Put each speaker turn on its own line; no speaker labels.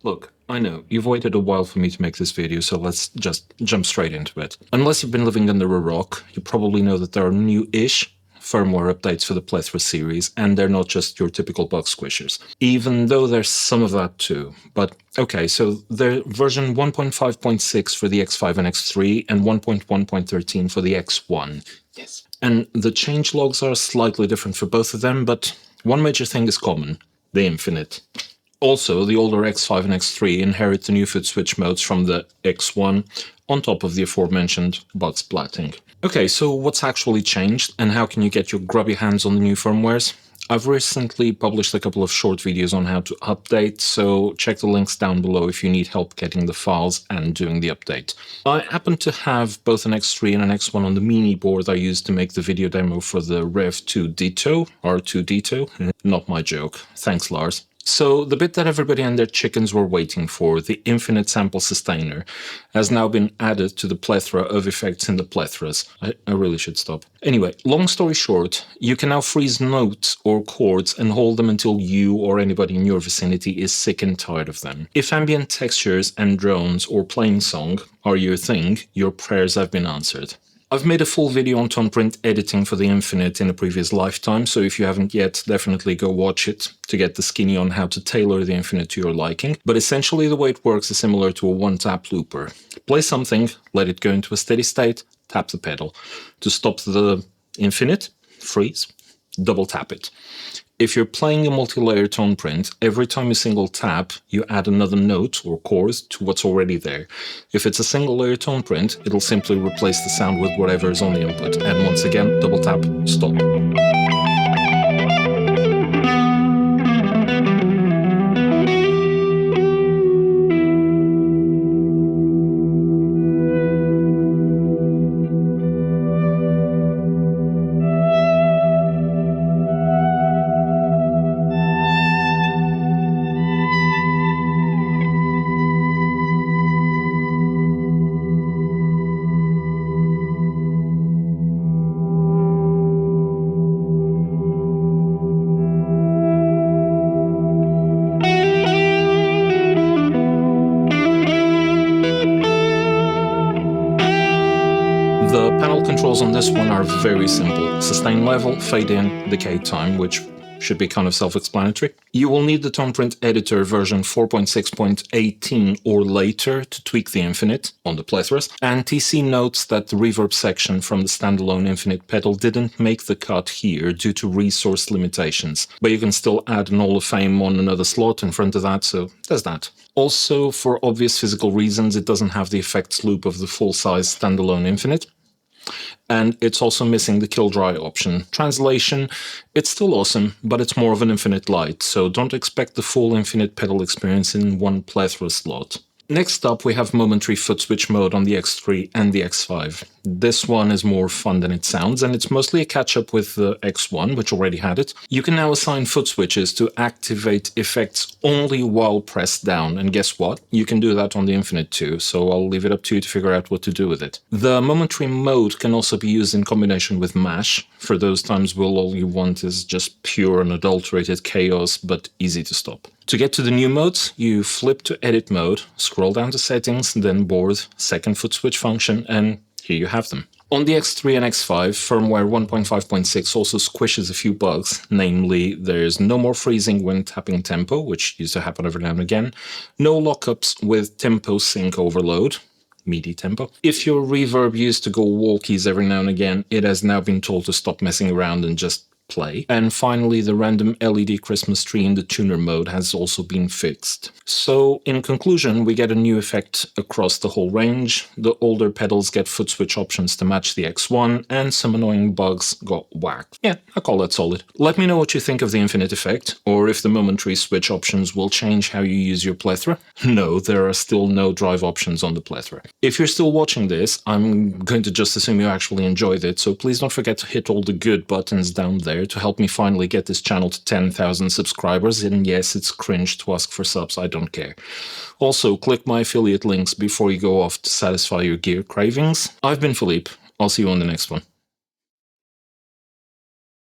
Look, I know, you've waited a while for me to make this video, so let's just jump straight into it. Unless you've been living under a rock, you probably know that there are new-ish firmware updates for the Plethora series, and they're not just your typical bug squishers. Even though there's some of that too. But okay, so they're version 1.5.6 for the X5 and X3, and 1.1.13 for the X1. Yes. And the changelogs are slightly different for both of them, but one major thing is common: the infinite. Also, the older X5 and X3 inherit the new Footswitch modes from the X1, on top of the aforementioned bug splatting. Okay, so what's actually changed, and how can you get your grubby hands on the new firmwares? I've recently published a couple of short videos on how to update, so check the links down below if you need help getting the files and doing the update. I happen to have both an X3 and an X1 on the mini board I used to make the video demo for the Rev 2 Ditto, R2 Ditto. Not my joke. Thanks, Lars. So the bit that everybody and their chickens were waiting for, the infinite sample sustainer, has now been added to the plethora of effects in the plethoras. I really should stop. Anyway, long story short, you can now freeze notes or chords and hold them until you or anybody in your vicinity is sick and tired of them. If ambient textures and drones or plain song are your thing, your prayers have been answered. I've made a full video on tone print editing for the Infinite in a previous lifetime, so if you haven't yet, definitely go watch it to get the skinny on how to tailor the Infinite to your liking. But essentially the way it works is similar to a one-tap looper. Play something, let it go into a steady state, tap the pedal. To stop the Infinite, freeze, double tap it. If you're playing a multi-layer tone print, every time you single tap, you add another note or chord to what's already there. If it's a single layer tone print, it'll simply replace the sound with whatever is on the input. And once again, double tap, stop. The panel controls on this one are very simple. Sustain level, fade in, decay time, which should be kind of self-explanatory. You will need the tone print editor version 4.6.18 or later to tweak the Infinite on the plethoras, and TC notes that the reverb section from the standalone Infinite pedal didn't make the cut here due to resource limitations, but you can still add an Hall of Fame on another slot in front of that, so there's that. Also, for obvious physical reasons, it doesn't have the effects loop of the full-size standalone Infinite. And it's also missing the kill dry option. Translation, it's still awesome, but it's more of an Infinite Light, so don't expect the full Infinite pedal experience in one plethora slot. Next up, we have momentary Footswitch mode on the X3 and the X5. This one is more fun than it sounds, and it's mostly a catch-up with the X1, which already had it. You can now assign foot switches to activate effects only while pressed down, and guess what? You can do that on the Infinite too, so I'll leave it up to you to figure out what to do with it. The momentary mode can also be used in combination with mash, for those times where all you want is just pure unadulterated chaos, but easy to stop. To get to the new modes, you flip to edit mode, scroll down to settings, then board, second foot switch function, and here you have them. On the X3 and X5, firmware 1.5.6 also squishes a few bugs, namely there's no more freezing when tapping tempo, which used to happen every now and again, no lockups with tempo sync overload, MIDI tempo. If your reverb used to go walkies every now and again, it has now been told to stop messing around and just play. And finally, the random LED Christmas tree in the tuner mode has also been fixed. So in conclusion, we get a new effect across the whole range. The older pedals get foot switch options to match the X1, and some annoying bugs got whacked. Yeah, I call that solid. Let me know what you think of the Infinite effect, or if the momentary switch options will change how you use your plethora. No, there are still no drive options on the plethora. If you're still watching this, I'm going to just assume you actually enjoyed it, so please don't forget to hit all the good buttons down there to help me finally get this channel to 10,000 subscribers, and yes, it's cringe to ask for subs, I don't care. Also, click my affiliate links before you go off to satisfy your gear cravings. I've been Philippe, I'll see you on the next one.